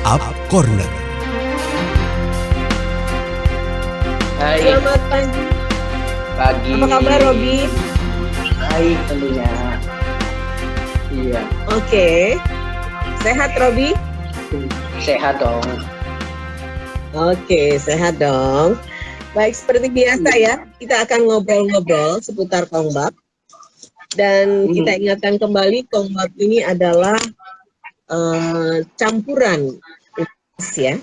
Startup Corner. Hai, Selamat pagi. pagi. Apa kabar, Robi? Baik tentunya. Iya, Oke. Sehat, Robi? sehat dong. Oke, sehat dong. Baik, seperti biasa ya, kita akan ngobrol-ngobrol seputar Kongbab. Dan kita ingatkan kembali, Kongbab ini adalah campuran ya,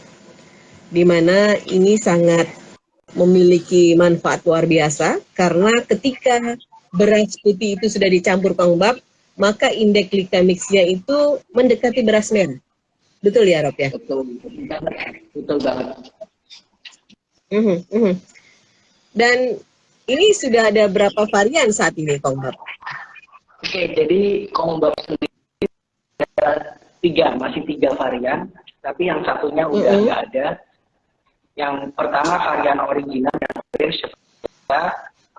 di mana ini sangat memiliki manfaat luar biasa karena ketika beras putih itu sudah dicampur Kongbab, maka indeks glikemiksnya itu mendekati beras merah. Betul ya, Rob ya? Betul, betul banget. Dan ini sudah ada berapa varian saat ini, Kongbab? Oke, jadi Kongbab sendiri ada masih tiga varian, tapi yang satunya udah nggak ada. Yang pertama varian original yang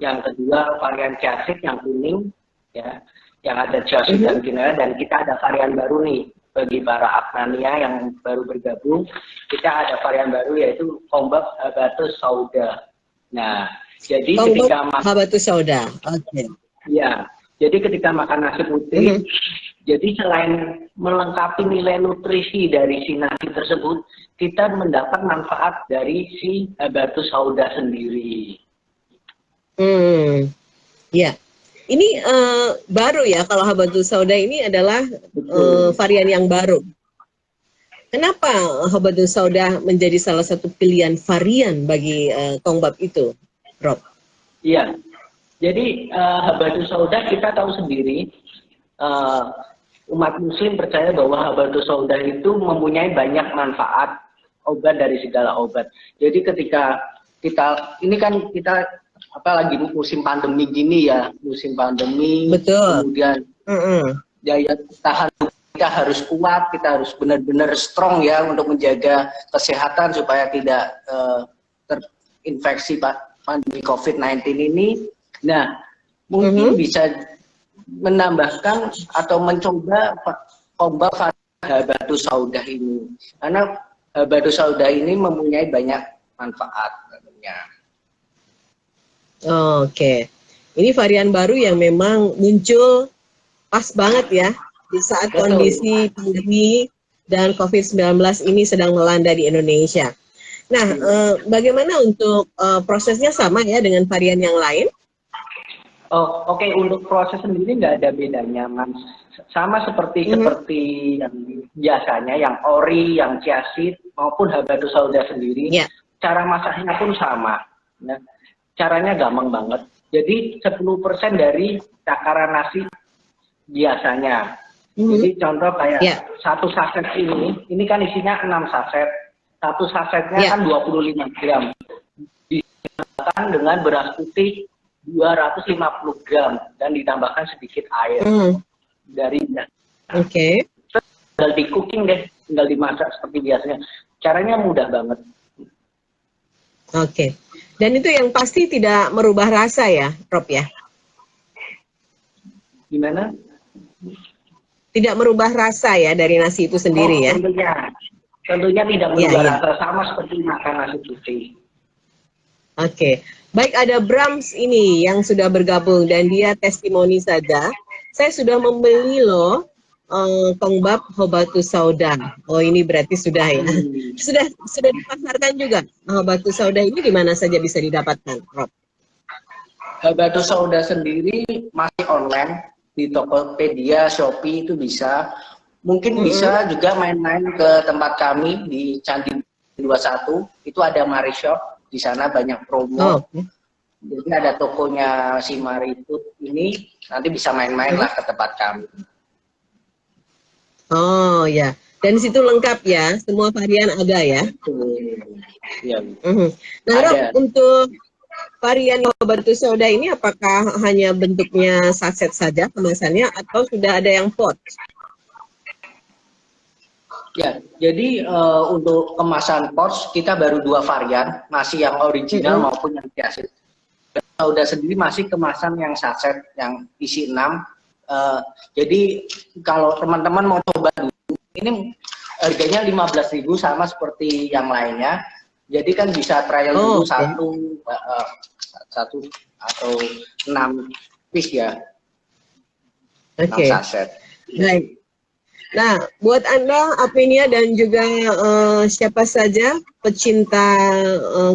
yang kedua varian classic yang kuning, ya, yang ada classic dan gina, dan kita ada varian baru nih bagi para Apnania yang baru bergabung. Kita ada varian baru yaitu Kongbab Habatus Sauda. Nah, jadi ketika Habatus Sauda, oke. Ya, jadi ketika makan nasi putih, jadi selain melengkapi nilai nutrisi dari si nasi tersebut, kita mendapat manfaat dari si Habatus Sauda sendiri. Ya, ini baru ya, kalau Habatus Sauda ini adalah varian yang baru. Kenapa Habatus Sauda menjadi salah satu pilihan varian bagi Kongbab itu, Rob? Iya, jadi Habatus Sauda kita tahu sendiri, umat Muslim percaya bahwa Habatus Sauda itu mempunyai banyak manfaat, obat dari segala obat. Jadi ketika ini kan kita apalagi musim pandemi gini ya, musim pandemi, betul. Kemudian daya tahan kita harus kuat, kita harus benar-benar strong ya untuk menjaga kesehatan supaya tidak terinfeksi pandemi COVID-19 ini. Nah, mungkin bisa menambahkan atau mencoba Kongbab Habatus Sauda ini, karena Habatus Sauda ini mempunyai banyak manfaat tentunya. Oke, ini varian baru yang memang muncul pas banget ya di saat kondisi pandemi dan COVID-19 ini sedang melanda di Indonesia. Nah, bagaimana untuk prosesnya sama ya dengan varian yang lain? Oh, oke. Untuk proses sendiri nggak ada bedanya, Mas. Sama seperti yang biasanya, yang ori, yang chiasid maupun Habatus Sauda sendiri. Yeah. Cara masaknya pun sama. Ya. Caranya gampang banget. Jadi 10% dari takaran nasi biasanya. Jadi contoh kayak satu saset ini kan isinya 6 saset. Satu sasetnya kan 25 gram. Ditambahkan dengan beras putih 250 gram dan ditambahkan sedikit air darinya. Oke. Tinggal di cooking deh, tinggal dimasak seperti biasanya. Caranya mudah banget. Oke. Dan itu yang pasti tidak merubah rasa ya, Rob ya? Gimana? Tidak merubah rasa ya dari nasi itu sendiri ya? Tentunya tidak merubah rasa, sama seperti makan nasi putih. Oke. Baik, ada Brams ini yang sudah bergabung dan dia testimoni saja. Saya sudah membeli loh Kongbab Habatus Sauda. Oh, ini berarti sudah ya. Sudah dipasarkan juga. Habatus Sauda ini di mana saja bisa didapatkan, Rob? Habatus Sauda sendiri masih online di Tokopedia, Shopee itu bisa. Mungkin bisa juga main-main ke tempat kami di Candi 21. Itu ada Mari Shop. Di sana banyak promo. Jadi ada tokonya si Maritut ini, nanti bisa main-main lah ke tempat kami. Oh ya, dan situ lengkap ya, semua varian ada ya. Ya. Nah, Rob, untuk varian Habatus Sauda ini apakah hanya bentuknya saset saja kemasannya atau sudah ada yang pot? Ya, jadi untuk kemasan pouch kita baru 2 varian, masih yang original maupun yang chiasid. Sauda sendiri masih kemasan yang saset yang isi 6. Jadi kalau teman-teman mau coba dulu, ini harganya 15.000 sama seperti yang lainnya. Jadi kan bisa trial dulu satu atau 6 piece ya. 6 saset. Baik. Nah, buat Anda, Apenia dan juga siapa saja pecinta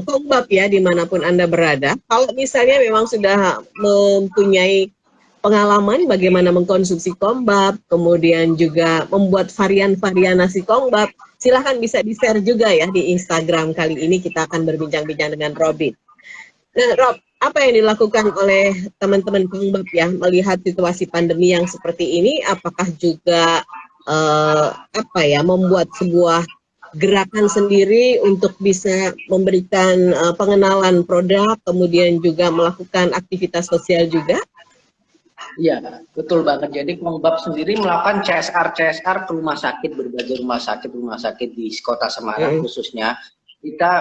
kongbap ya, dimanapun Anda berada, kalau misalnya memang sudah mempunyai pengalaman bagaimana mengkonsumsi kongbap, kemudian juga membuat varian-varian nasi kongbap, silahkan bisa di-share juga ya di Instagram. Kali ini kita akan berbincang-bincang dengan Robin. Nah, Rob, apa yang dilakukan oleh teman-teman kongbap ya, melihat situasi pandemi yang seperti ini, apakah juga membuat sebuah gerakan sendiri untuk bisa memberikan pengenalan produk, kemudian juga melakukan aktivitas sosial juga? Iya, betul banget. Jadi kongbap sendiri melakukan CSR ke berbagai rumah sakit di Kota Semarang khususnya. Kita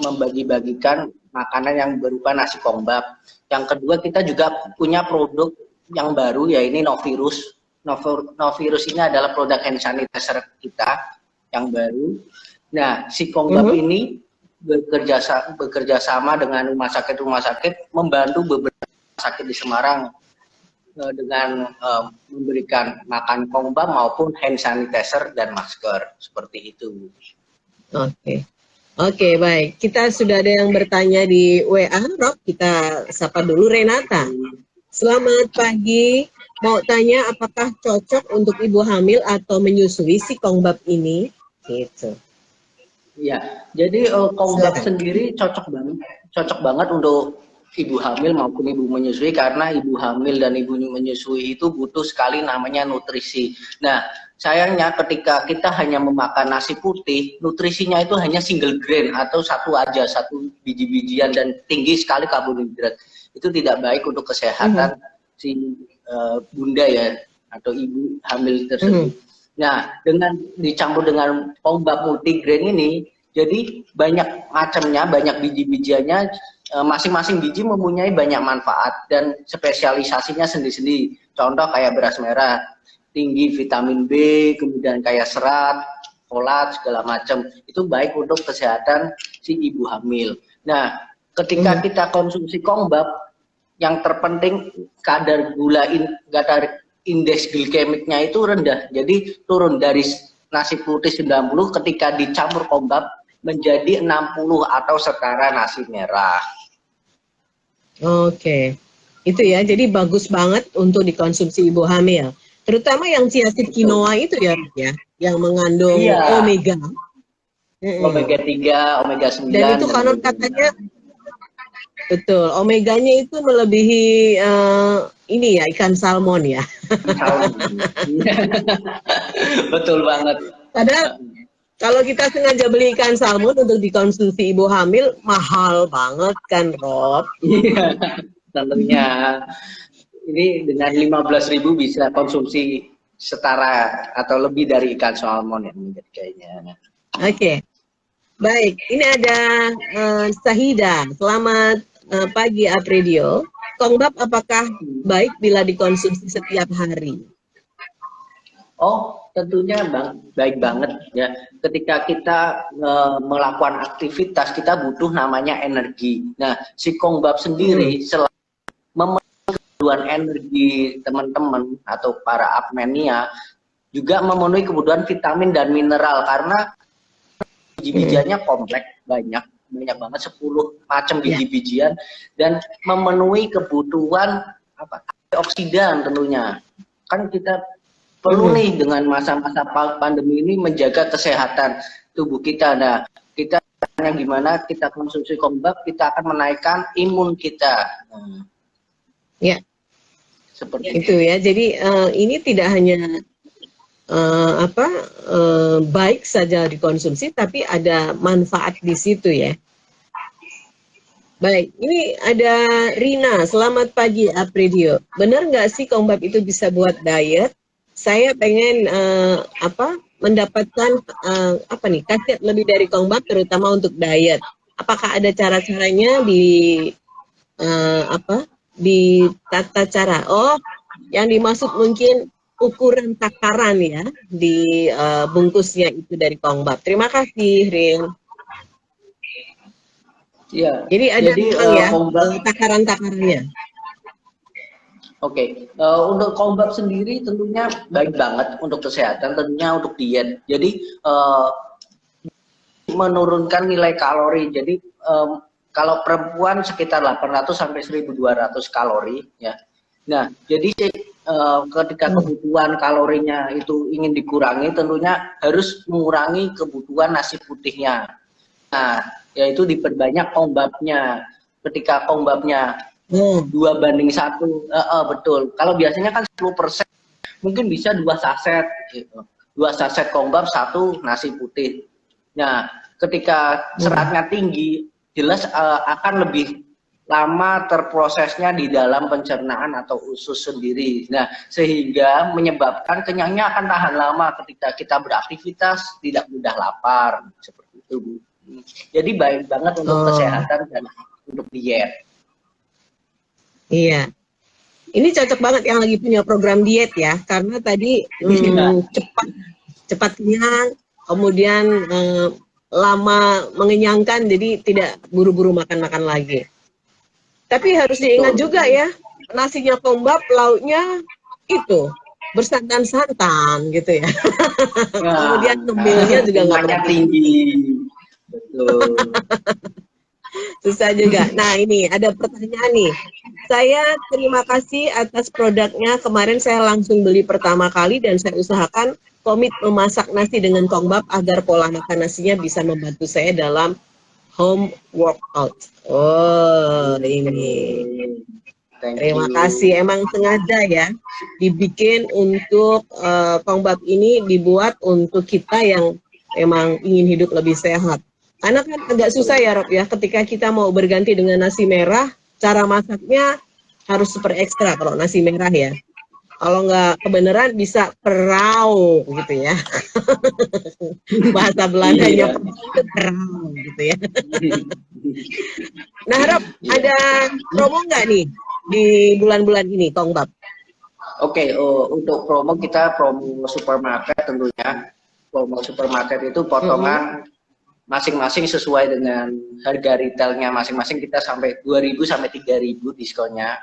membagi-bagikan makanan yang berupa nasi kongbap. Yang kedua, kita juga punya produk yang baru, yaitu Novirus. Novirus ini adalah produk hand sanitizer kita yang baru. Nah, si kongbap ini bekerja sama dengan rumah sakit membantu beberapa rumah sakit di Semarang dengan memberikan makan kongbap maupun hand sanitizer dan masker seperti itu. Oke, baik. Kita sudah ada yang bertanya di WA, Rob. Kita sapa dulu Renata. Selamat pagi. Mau tanya apakah cocok untuk ibu hamil atau menyusui si kongbap ini? Gitu. Ya, jadi kongbap sendiri cocok banget untuk ibu hamil maupun ibu menyusui, karena ibu hamil dan ibu menyusui itu butuh sekali namanya nutrisi. Nah, sayangnya ketika kita hanya memakan nasi putih, nutrisinya itu hanya single grain atau satu biji-bijian dan tinggi sekali karbohidrat. Itu tidak baik untuk kesehatan si bunda ya atau ibu hamil tersebut. Nah, dengan dicampur dengan kongbap multigrain ini, jadi banyak macamnya, banyak biji-bijiannya, masing-masing biji mempunyai banyak manfaat dan spesialisasinya sendiri-sendiri. Contoh kayak beras merah, tinggi vitamin B, kemudian kayak serat, folat, segala macam. Itu baik untuk kesehatan si ibu hamil. Nah, ketika kita konsumsi kongbap, yang terpenting kadar indeks glikemiknya itu rendah. Jadi turun dari nasi putih 90 ketika dicampur kongbap menjadi 60 atau setara nasi merah. Oke. Itu ya, jadi bagus banget untuk dikonsumsi ibu hamil. Terutama yang chia seed quinoa itu ya, yang mengandung omega. Omega 3, omega 9. Dan itu konon katanya betul, omeganya itu melebihi ini ya, ikan salmon ya. Betul banget. Padahal kalau kita sengaja beli ikan salmon untuk dikonsumsi ibu hamil, mahal banget kan, Rob? Iya, tentunya. Ini dengan 15.000 bisa konsumsi setara atau lebih dari ikan salmon yang kayaknya. Oke. Baik, ini ada Sahida. Selamat pagi Apredio. Kongbap apakah baik bila dikonsumsi setiap hari? Oh, tentunya baik banget ya. Ketika kita melakukan aktivitas, kita butuh namanya energi. Nah, si kongbap sendiri selain memenuhi kebutuhan energi teman-teman atau para apmenia, juga memenuhi kebutuhan vitamin dan mineral, karena biji-bijiannya kompleks, banyak banget, 10 macam biji-bijian, dan memenuhi kebutuhan antioksidan tentunya. Kan kita perlu nih dengan masa-masa pandemi ini menjaga kesehatan tubuh kita. Nah, kita gimana kita konsumsi kongbap, kita akan menaikkan imun kita. Ya, seperti itu ya. Jadi ini tidak hanya baik saja dikonsumsi, tapi ada manfaat di situ ya. Baik, ini ada Rina. Selamat pagi Apredio. Benar nggak sih kongbap itu bisa buat diet? Saya pengen mendapatkan khasiat lebih dari kongbap, terutama untuk diet. Apakah ada cara-caranya di tata cara? Oh, yang dimaksud mungkin ukuran takaran ya di bungkusnya itu dari Kongbab. Terima kasih, Rin. Iya. Jadi ada memang ya Kongbab. takaran-takarannya. Oke, untuk Kongbab sendiri tentunya baik banget untuk kesehatan, tentunya untuk diet. Jadi menurunkan nilai kalori. Jadi kalau perempuan sekitar 800 sampai 1.200 kalori ya. Nah, jadi ketika kebutuhan kalorinya itu ingin dikurangi, tentunya harus mengurangi kebutuhan nasi putihnya. Nah, yaitu diperbanyak Kongbabnya. Ketika Kongbabnya 2:1, betul. Kalau biasanya kan 10%, mungkin bisa 2 saset gitu. 2 saset Kongbab, 1 nasi putih. Nah, ketika seratnya tinggi, jelas akan lebih lama terprosesnya di dalam pencernaan atau usus sendiri. Nah, sehingga menyebabkan kenyangnya akan tahan lama ketika kita beraktivitas, tidak mudah lapar, seperti itu, Bu. Jadi baik banget untuk kesehatan dan untuk diet. Iya. Ini cocok banget yang lagi punya program diet ya, karena tadi cepat kenyang, kemudian lama mengenyangkan, jadi tidak buru-buru makan lagi. Tapi harus diingat juga ya, nasinya Kongbab, lauknya itu bersantan-santan gitu ya. Kemudian ngemilnya juga nggak tinggi. Betul. Susah juga. Nah, ini ada pertanyaan nih. Saya terima kasih atas produknya. Kemarin saya langsung beli pertama kali dan saya usahakan komit memasak nasi dengan Kongbab agar pola makan nasinya bisa membantu saya dalam home workout. Oh, ini. Terima kasih. Emang sengaja ya dibikin untuk Kongbab ini dibuat untuk kita yang emang ingin hidup lebih sehat. Karena kan agak susah ya Rob ya, ketika kita mau berganti dengan nasi merah, cara masaknya harus super ekstra kalau nasi merah ya. Kalau nggak kebenaran bisa perau gitu ya. Bahasa Belandanya perau gitu ya. Nah Rob, ada promo nggak nih di bulan-bulan ini Kongbab? Oke, untuk promo kita promo supermarket tentunya. Promo supermarket itu potongan masing-masing sesuai dengan harga retailnya masing-masing, kita sampai 2.000 sampai 3.000 diskonnya.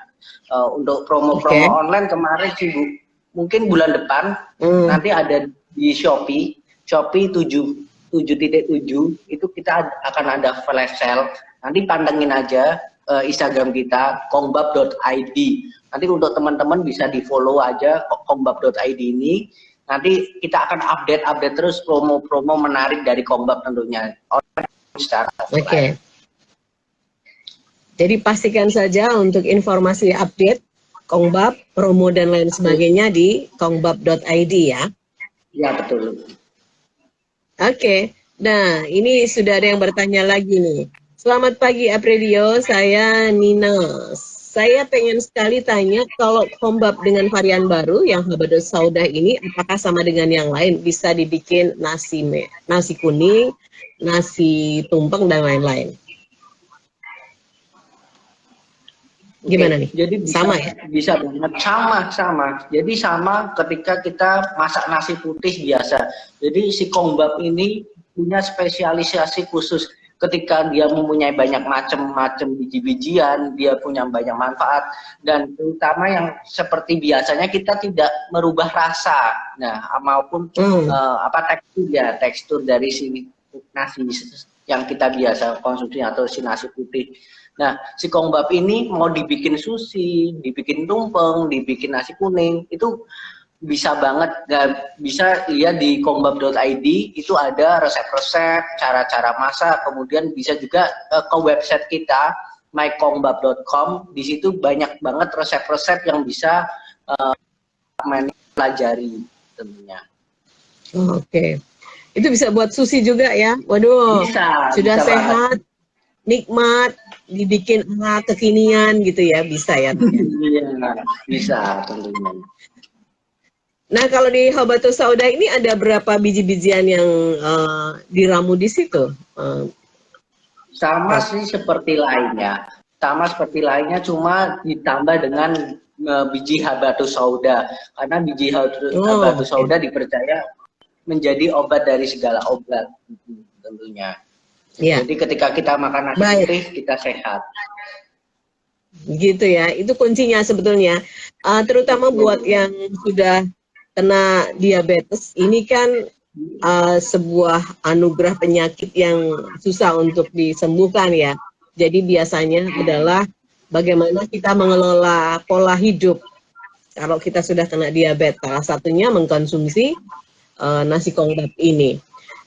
Untuk promo-promo online kemarin sih Bu, mungkin bulan depan nanti ada di Shopee 7.7 itu kita akan ada flash sale. Nanti pantengin aja Instagram kita kongbab.id. Nanti untuk teman-teman bisa di follow aja kongbab.id ini. Nanti kita akan update terus promo-promo menarik dari Kongbab tentunya. Oke. Jadi pastikan saja untuk informasi update Kongbab, promo dan lain sebagainya di kongbab.id ya. Ya betul. Oke. Nah ini sudah ada yang bertanya lagi nih. Selamat pagi Aprilio, saya Nina. Saya pengen sekali tanya, kalau Kongbab dengan varian baru yang Habatus Sauda ini, apakah sama dengan yang lain? Bisa dibikin nasi kuning, nasi tumpeng, dan lain-lain. Gimana nih? Jadi sama ya? Bisa banget, sama. Jadi sama ketika kita masak nasi putih biasa. Jadi si Kongbab ini punya spesialisasi khusus. Ketika dia mempunyai banyak macam biji-bijian, dia punya banyak manfaat, dan terutama yang seperti biasanya kita tidak merubah rasa, nah maupun tekstur dari si nasi yang kita biasa konsumsi atau si nasi putih. Nah, si Kongbab ini mau dibikin sushi, dibikin tumpeng, dibikin nasi kuning, itu bisa banget, dan bisa lihat di kongbab.id, itu ada resep-resep, cara-cara masak, kemudian bisa juga ke website kita mykongbab.com. Di situ banyak banget resep-resep yang bisa pelajari tentunya. Oke. Itu bisa buat sushi juga ya. Waduh. Sudah bisa sehat, nikmat, dibikin kekinian gitu ya, bisa ya. Iya, bisa tentunya. Nah, kalau di Habatus Sauda ini ada berapa biji-bijian yang diramu di situ? Sama sih seperti lainnya. Cuma ditambah dengan biji habatus sauda, karena biji habatus sauda dipercaya menjadi obat dari segala obat, tentunya. Yeah. Jadi ketika kita makan nasi putih, kita sehat. Gitu ya, itu kuncinya sebetulnya. Terutama buat yang sudah kena diabetes, ini kan sebuah anugerah penyakit yang susah untuk disembuhkan ya. Jadi biasanya adalah bagaimana kita mengelola pola hidup kalau kita sudah kena diabetes. Salah satunya mengkonsumsi nasi kongbap ini.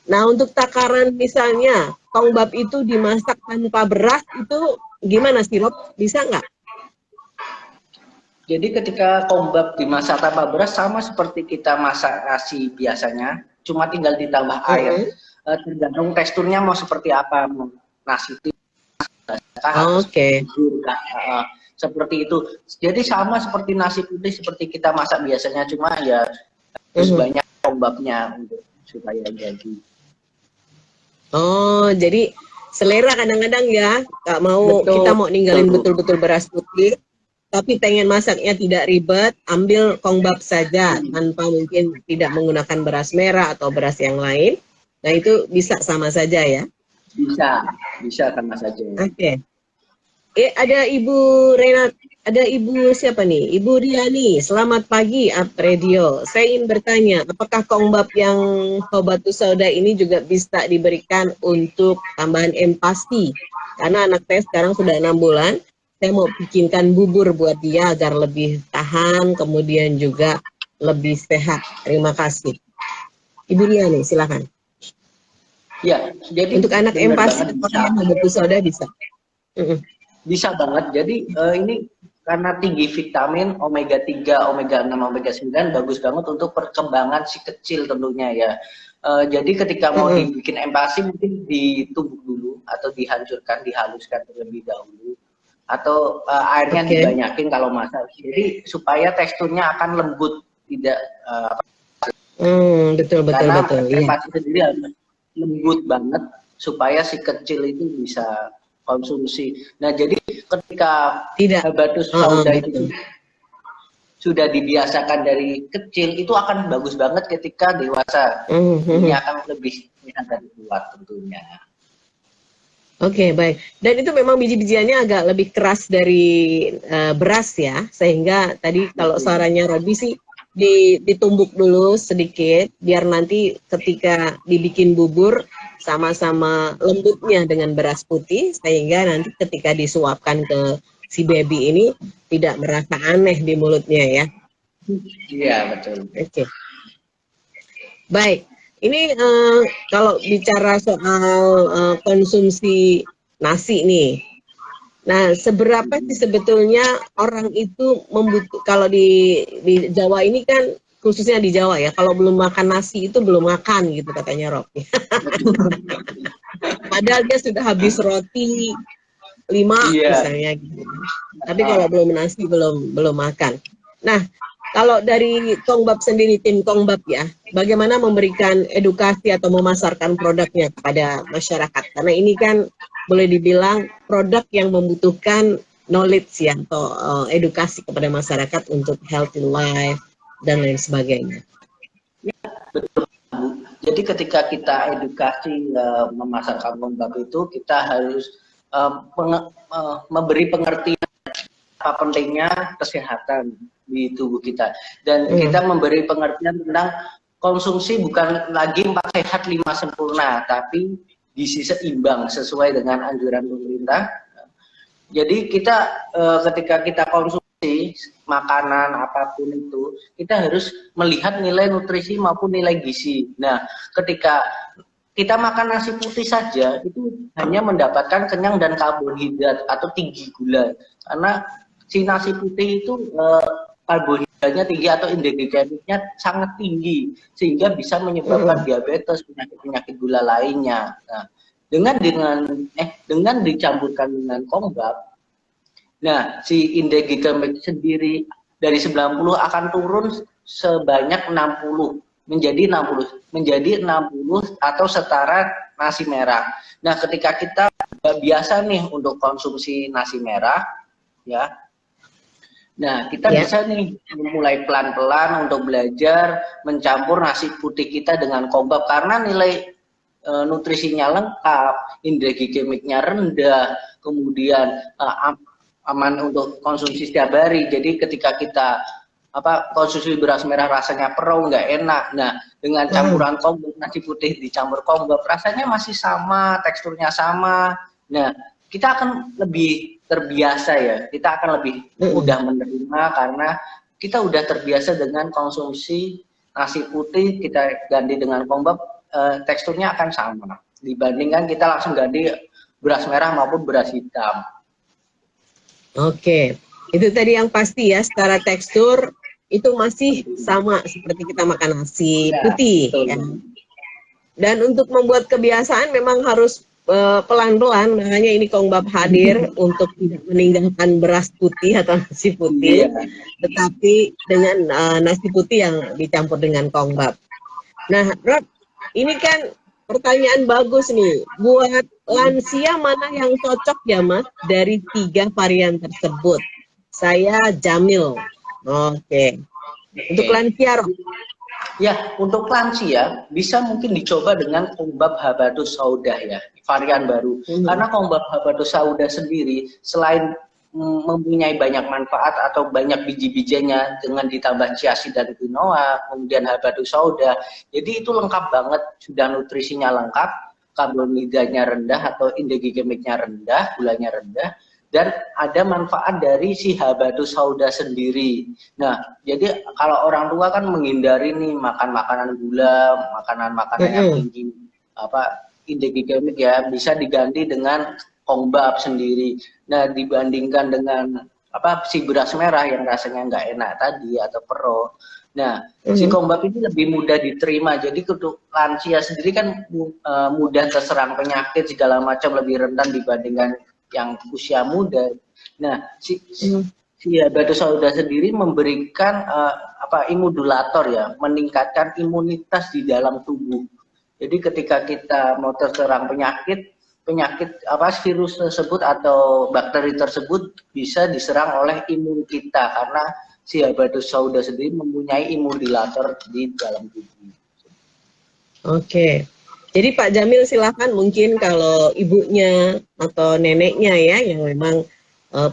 Nah, untuk takaran misalnya kongbap itu dimasak tanpa beras itu gimana sih, Rob? Bisa nggak? Jadi ketika kongbap dimasak tanpa beras sama seperti kita masak nasi biasanya, cuma tinggal ditambah air. Tergantung teksturnya mau seperti apa, nasi itu. Seperti itu. Jadi sama seperti nasi putih seperti kita masak biasanya, cuma ya harus banyak kongbapnya untuk supaya jadi. Oh, jadi selera kadang-kadang ya, nggak mau kita mau ninggalin betul-betul beras putih, tapi pengen masaknya tidak ribet, ambil kongbap saja tanpa mungkin tidak menggunakan beras merah atau beras yang lain. Nah itu bisa sama saja ya? Bisa sama saja. Oke. Ada Ibu Renat, ada Ibu siapa nih? Ibu Riani, selamat pagi Radio. Saya ingin bertanya, apakah kongbap yang habatus sauda ini juga bisa diberikan untuk tambahan empati? Karena anak saya sekarang sudah 6 bulan, saya mau bikinkan bubur buat dia agar lebih tahan, kemudian juga lebih sehat. Terima kasih. Ibu Riani, silakan. Ya, jadi untuk anak empati, apakah habatus sauda bisa? Bisa banget. Jadi ini karena tinggi vitamin omega 3, omega 6, omega 9 bagus banget untuk perkembangan si kecil tentunya ya. Jadi ketika mau dibikin empasi mungkin ditumbuk dulu atau dihancurkan, dihaluskan terlebih dahulu. Atau airnya dibanyakin kalau masak. Jadi supaya teksturnya akan lembut, tidak betul. Karena empasi sendiri harus lembut banget supaya si kecil itu bisa konsumsi. Nah, jadi ketika habatus sauda itu sudah dibiasakan dari kecil, itu akan bagus banget ketika dewasa. Ini akan lebih sehat dan kuat tentunya. Oke, baik. Dan itu memang biji-bijiannya agak lebih keras dari beras ya, sehingga tadi kalau sarannya Robi sih ditumbuk dulu sedikit, biar nanti ketika dibikin bubur, sama-sama lembutnya dengan beras putih, sehingga nanti ketika disuapkan ke si baby ini tidak merasa aneh di mulutnya ya. Iya, betul. Oke. Baik, ini kalau bicara soal konsumsi nasi nih, nah seberapa sih sebetulnya orang itu kalau di Jawa ini kan, khususnya di Jawa ya, kalau belum makan nasi itu belum makan gitu katanya Rob. Padahal dia sudah habis roti 5 misalnya gitu. Tapi kalau belum nasi belum makan. Nah, kalau dari kongbap sendiri, tim kongbap ya, bagaimana memberikan edukasi atau memasarkan produknya kepada masyarakat? Karena ini kan boleh dibilang produk yang membutuhkan knowledge ya, atau edukasi kepada masyarakat untuk healthy life dan lain sebagainya. Ya, betul. Jadi ketika kita edukasi memasarkan kongbap itu, kita harus memberi pengertian apa pentingnya kesehatan di tubuh kita. Dan kita memberi pengertian tentang konsumsi bukan lagi 4 sehat 5 sempurna, tapi gizi seimbang sesuai dengan anjuran pemerintah. Jadi kita ketika kita konsumsi makanan apapun itu, kita harus melihat nilai nutrisi maupun nilai gizi. Nah, ketika kita makan nasi putih saja, itu hanya mendapatkan kenyang dan karbohidrat atau tinggi gula. Karena si nasi putih itu karbohidratnya tinggi atau indeks glikemiknya sangat tinggi, sehingga bisa menyebabkan diabetes, penyakit gula lainnya. Nah, dengan dicampurkan dengan kongbap, nah si indeks glikemik sendiri dari 90 akan turun sebanyak 60 menjadi 60 atau setara nasi merah. Nah, ketika kita biasa nih untuk konsumsi nasi merah ya, Nah, kita bisa nih mulai pelan-pelan untuk belajar mencampur nasi putih kita dengan kombab karena nilai nutrisinya lengkap, indeks glikemiknya rendah, kemudian aman untuk konsumsi setiap hari. Jadi ketika kita konsumsi beras merah rasanya perau, nggak enak. Nah, dengan campuran kombab, nasi putih dicampur kombab, rasanya masih sama, teksturnya sama. Nah, kita akan lebih terbiasa ya, kita akan lebih mudah menerima karena kita udah terbiasa dengan konsumsi nasi putih, kita ganti dengan kombab, teksturnya akan sama dibandingkan kita langsung ganti beras merah maupun beras hitam. Oke, itu tadi yang pasti ya, secara tekstur itu masih sama seperti kita makan nasi putih ya. Dan untuk membuat kebiasaan memang harus pelan-pelan, makanya ini Kongbab hadir untuk tidak meninggalkan beras putih atau nasi putih, tetapi dengan nasi putih yang dicampur dengan Kongbab. Nah, Rob, ini kan pertanyaan bagus nih, buat lansia mana yang cocok ya Mas dari 3 varian tersebut? Saya Jamil. Oke. Untuk lansia, Rob. Ya, untuk lansia bisa mungkin dicoba dengan Kongbab Habatus Sauda ya, varian baru. Karena Kongbab Habatus Sauda sendiri selain mempunyai banyak manfaat atau banyak biji-bijinya dengan ditambah chiaseed dan quinoa, kemudian Habatus Sauda, jadi itu lengkap banget, sudah nutrisinya lengkap, karbonhidratnya rendah atau indeks glikemiknya rendah, gulanya rendah, dan ada manfaat dari si Habatus Sauda sendiri. Nah, jadi kalau orang tua kan menghindari nih makan makanan gula, makanan-makanan yang tinggi indeks glikemik ya, bisa diganti dengan Kongbab sendiri. Nah, dibandingkan dengan si beras merah yang rasanya nggak enak tadi atau pero. Nah, si Kongbab ini lebih mudah diterima. Jadi untuk lansia sendiri kan mudah terserang penyakit segala macam, lebih rentan dibandingkan yang usia muda. Nah, si Habatus Sauda sendiri memberikan imudulator ya, meningkatkan imunitas di dalam tubuh. Jadi ketika kita mau terserang penyakit virus tersebut atau bakteri tersebut bisa diserang oleh imun kita karena si Habatus Sauda sendiri mempunyai imudulator di dalam tubuh. Oke. Jadi Pak Jamil silahkan, mungkin kalau ibunya atau neneknya ya yang memang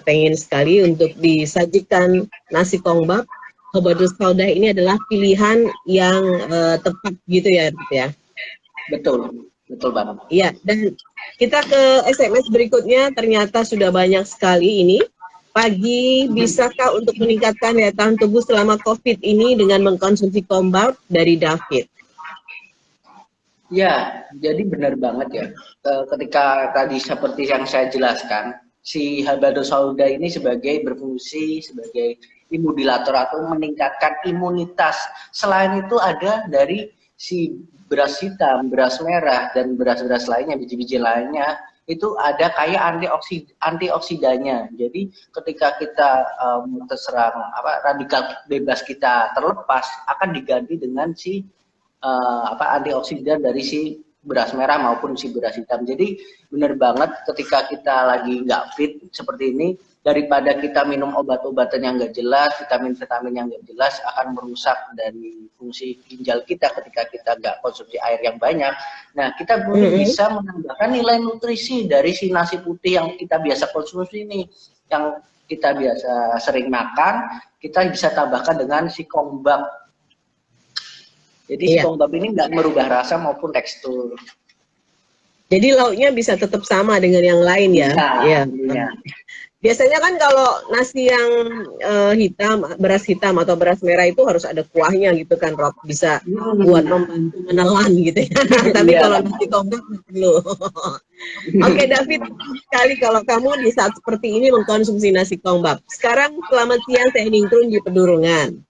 pengen sekali untuk disajikan nasi Kongbab, Habatus Sauda ini adalah pilihan yang tepat gitu ya, ya. Betul, betul banget. Iya, dan kita ke SMS berikutnya, ternyata sudah banyak sekali ini. Pagi, bisakah untuk meningkatkan daya tahan tubuh selama COVID ini dengan mengkonsumsi Kongbab? Dari David. Ya, jadi benar banget ya. Ketika tadi seperti yang saya jelaskan, si Habatus Sauda ini berfungsi sebagai imudulator atau meningkatkan imunitas. Selain itu ada dari si beras hitam, beras merah, dan beras-beras lainnya, biji-biji lainnya, itu ada kayak antioksidannya. Jadi ketika kita terserang radikal bebas kita terlepas, akan diganti dengan si antioksidan dari si beras merah maupun si beras hitam. Jadi benar banget ketika kita lagi nggak fit seperti ini, daripada kita minum obat-obatan yang nggak jelas, vitamin-vitamin yang nggak jelas akan merusak dari fungsi ginjal kita ketika kita nggak konsumsi air yang banyak. Nah, kita bisa menambahkan nilai nutrisi dari si nasi putih yang kita biasa konsumsi ini, yang kita biasa sering makan, kita bisa tambahkan dengan si Kongbab. Jadi si Kongbab ini nggak merubah rasa maupun tekstur. Jadi lauknya bisa tetap sama dengan yang lain ya? Iya. Biasanya kan kalau nasi yang hitam, beras hitam atau beras merah itu harus ada kuahnya gitu kan, Rob, bisa buat membantu menelan gitu ya. Tapi kalau nasi Kongbab nggak perlu. Oke, David, sekali kalau kamu di saat seperti ini mengkonsumsi nasi Kongbab. Sekarang selamat siang, saya Ningkrun di Pedurungan.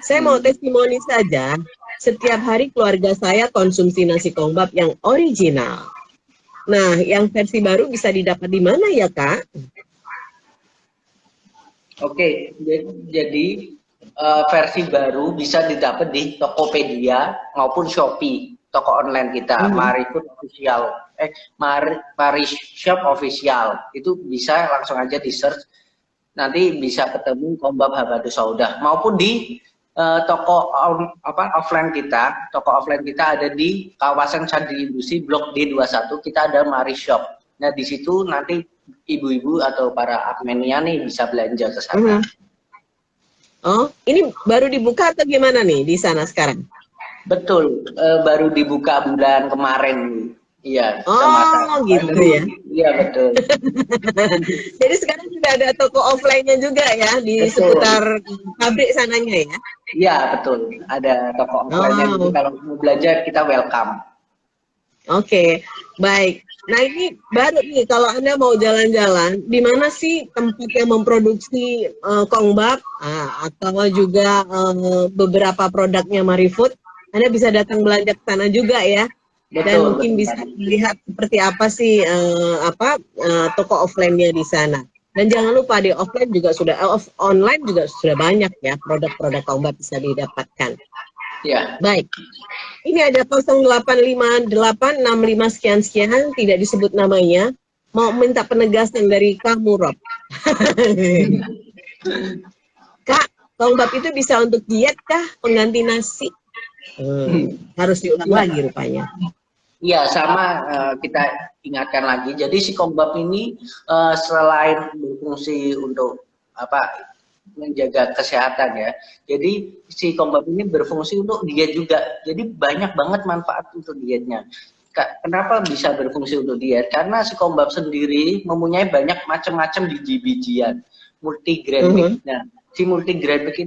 Saya mau testimoni saja, setiap hari keluarga saya konsumsi nasi Kongbab yang original. Nah, yang versi baru bisa didapat di mana ya, Kak? Oke, jadi versi baru bisa didapat di Tokopedia maupun Shopee, toko online kita, Marifood Official, Marishop Official, itu bisa langsung aja di search. nanti bisa ketemu Kongbab Habatus Sauda, maupun di toko offline kita. Toko offline kita ada di kawasan Chandri Industri Blok D21, kita ada Mari Shop. Nah di situ nanti ibu-ibu atau para adminnya nih bisa belanja ke sana. Oh, ini baru dibuka atau gimana nih di sana sekarang? Betul, baru dibuka bulan kemarin. Iya, oh gitu ya. Iya betul. Jadi sekarang sudah ada toko offline-nya juga ya di seputar pabrik sananya ya? Iya betul, ada toko offline-nya. Jadi kalau mau belajar kita welcome. Oke, baik. Nah ini baru nih, kalau Anda mau jalan-jalan, di mana sih tempat yang memproduksi Kongbab atau juga beberapa produknya Marifood? Anda bisa datang belanja ke sana juga ya. Dan mungkin bisa melihat seperti apa sih toko offline-nya di sana. Dan jangan lupa di offline juga sudah online juga sudah banyak ya produk-produk Kongbab bisa didapatkan. Ya. Baik. Ini ada 085865 sekian tidak disebut namanya. Mau minta penegasan dari kamu, Rob. Kak, Kongbab itu bisa untuk diet kah? Pengganti nasi? Harus diulang lagi rupanya. Iya, sama kita ingatkan lagi. Jadi si Kongbab ini selain berfungsi untuk menjaga kesehatan ya. Jadi si Kongbab ini berfungsi untuk diet juga. Jadi banyak banget manfaat untuk dietnya. Kenapa bisa berfungsi untuk diet? Karena si Kongbab sendiri mempunyai banyak macam-macam biji-bijian, multigrain. Nah, si multigrain itu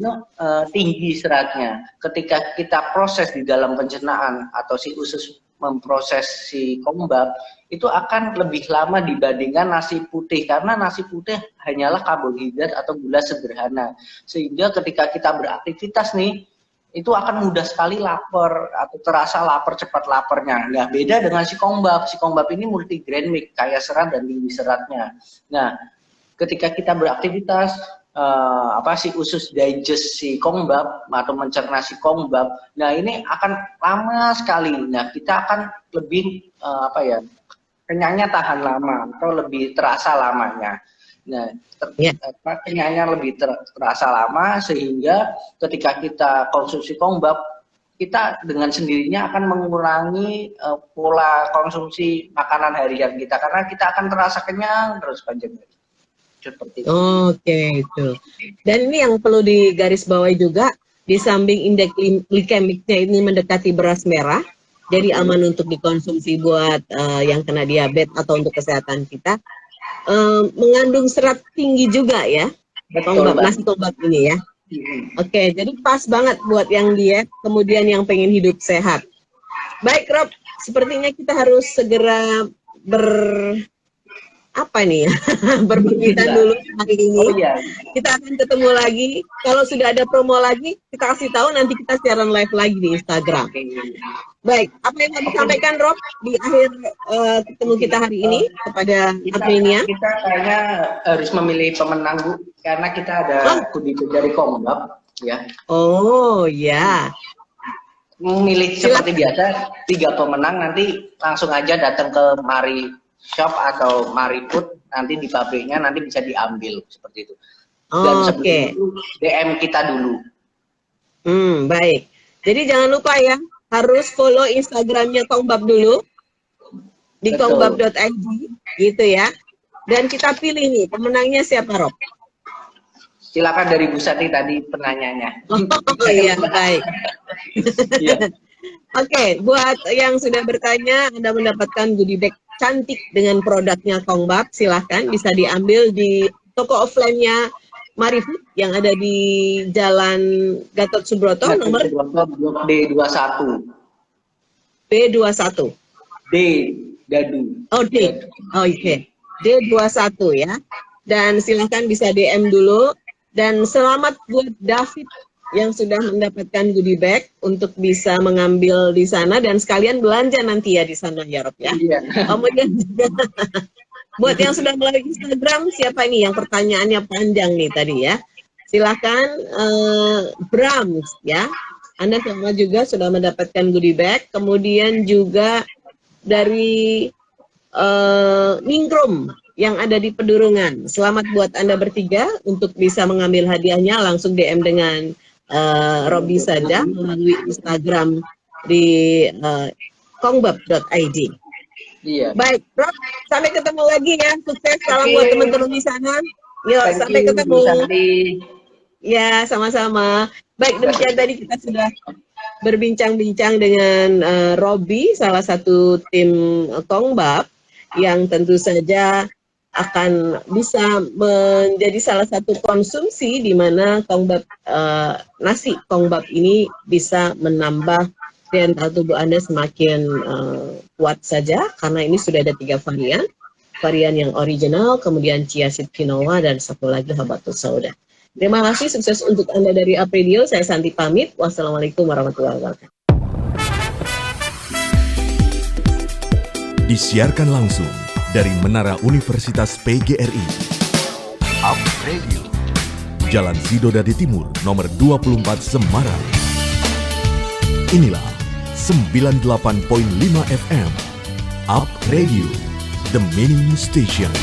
tinggi seratnya. Ketika kita proses di dalam pencernaan atau si usus memproses si Kongbab, itu akan lebih lama dibandingkan nasi putih, karena nasi putih hanyalah karbohidrat atau gula sederhana, sehingga ketika kita beraktivitas nih itu akan mudah sekali lapar atau terasa lapar, cepat laparnya. Nah beda dengan si Kongbab. Si Kongbab ini multigrain, kaya serat dan tinggi seratnya. Nah ketika kita beraktivitas si usus digest si Kongbab atau mencerna si Kongbab, nah ini akan lama sekali. Nah kita akan lebih kenyangnya tahan lama atau lebih terasa lamanya. Nah kenyangnya lebih terasa lama, sehingga ketika kita konsumsi Kongbab, kita dengan sendirinya akan mengurangi pola konsumsi makanan harian kita, karena kita akan terasa kenyang terus panjang hari. Oke, itu. Dan ini yang perlu digarisbawahi juga, di samping indeks glikemiknya ini mendekati beras merah, jadi aman untuk dikonsumsi buat yang kena diabetes atau untuk kesehatan kita. Mengandung serat tinggi juga ya, nasi Kongbab ini ya. Oke, jadi pas banget buat yang diet, kemudian yang pengen hidup sehat. Baik Rob, sepertinya kita harus segera berpamitan dulu hari ini. Kita akan ketemu lagi. Kalau sudah ada promo lagi, kita kasih tahu, nanti kita siaran live lagi di Instagram. Baik, apa yang mau disampaikan Rob di akhir ketemu kita hari ini kepada adminnya? Kita kayaknya harus memilih pemenang, Bu, karena kita ada goodie dari Kongbab ya. Oh ya. Memilih seperti biasa 3 pemenang, nanti langsung aja datang ke Mari Shop atau Marifood, nanti di pabriknya nanti bisa diambil seperti itu. Dan sebelum itu DM kita dulu. Baik. Jadi jangan lupa ya, harus follow Instagramnya Kongbab dulu di kongbab.id gitu ya. Dan kita pilih nih pemenangnya siapa, Rob? Silakan dari Bu Sati tadi penanyanya. Oh iya, baik. Oke, buat yang sudah bertanya, Anda mendapatkan goodie bag cantik dengan produknya Kongbab. Silahkan bisa diambil di toko offline-nya Marifood yang ada di Jalan Gatot Subroto, nomor D21. B21. D Dadu. Oh D. Oh oke. D21 ya. Dan silahkan bisa DM dulu. Dan selamat buat David yang sudah mendapatkan goodie bag untuk bisa mengambil di sana dan sekalian belanja nanti ya di sana ya Rob ya. Iya. Kemudian juga buat yang sudah melalui Instagram, siapa ini yang pertanyaannya panjang nih tadi ya. Silahkan Brams ya. Anda sama juga sudah mendapatkan goodie bag. Kemudian juga dari Ningrum yang ada di Pedurungan. Selamat buat Anda bertiga untuk bisa mengambil hadiahnya, langsung DM dengan Robby saja melalui Instagram di kongbab.id. Iya. Baik, Rob, sampai ketemu lagi ya. Sukses, salam buat teman-teman di sana. Yuk, Thank sampai you, ketemu. Bu Santi. Ya, sama-sama. Baik, demikian tadi kita sudah berbincang-bincang dengan Robby, salah satu tim Kongbab, yang tentu saja akan bisa menjadi salah satu konsumsi di mana Kongbab nasi Kongbab ini bisa menambah daya tahan tubuh Anda semakin kuat saja, karena ini sudah ada 3 varian yang original, kemudian chia seed quinoa, dan satu lagi habatus sauda. Terima kasih, sukses untuk Anda dari Apridio. Saya Santi pamit. Wassalamualaikum warahmatullahi wabarakatuh. Disiarkan langsung dari Menara Universitas PGRI. Up Radio. Jalan Sidodadi Timur, nomor 24 Semarang. Inilah 98.5 FM. Up Radio, the Minimum Station.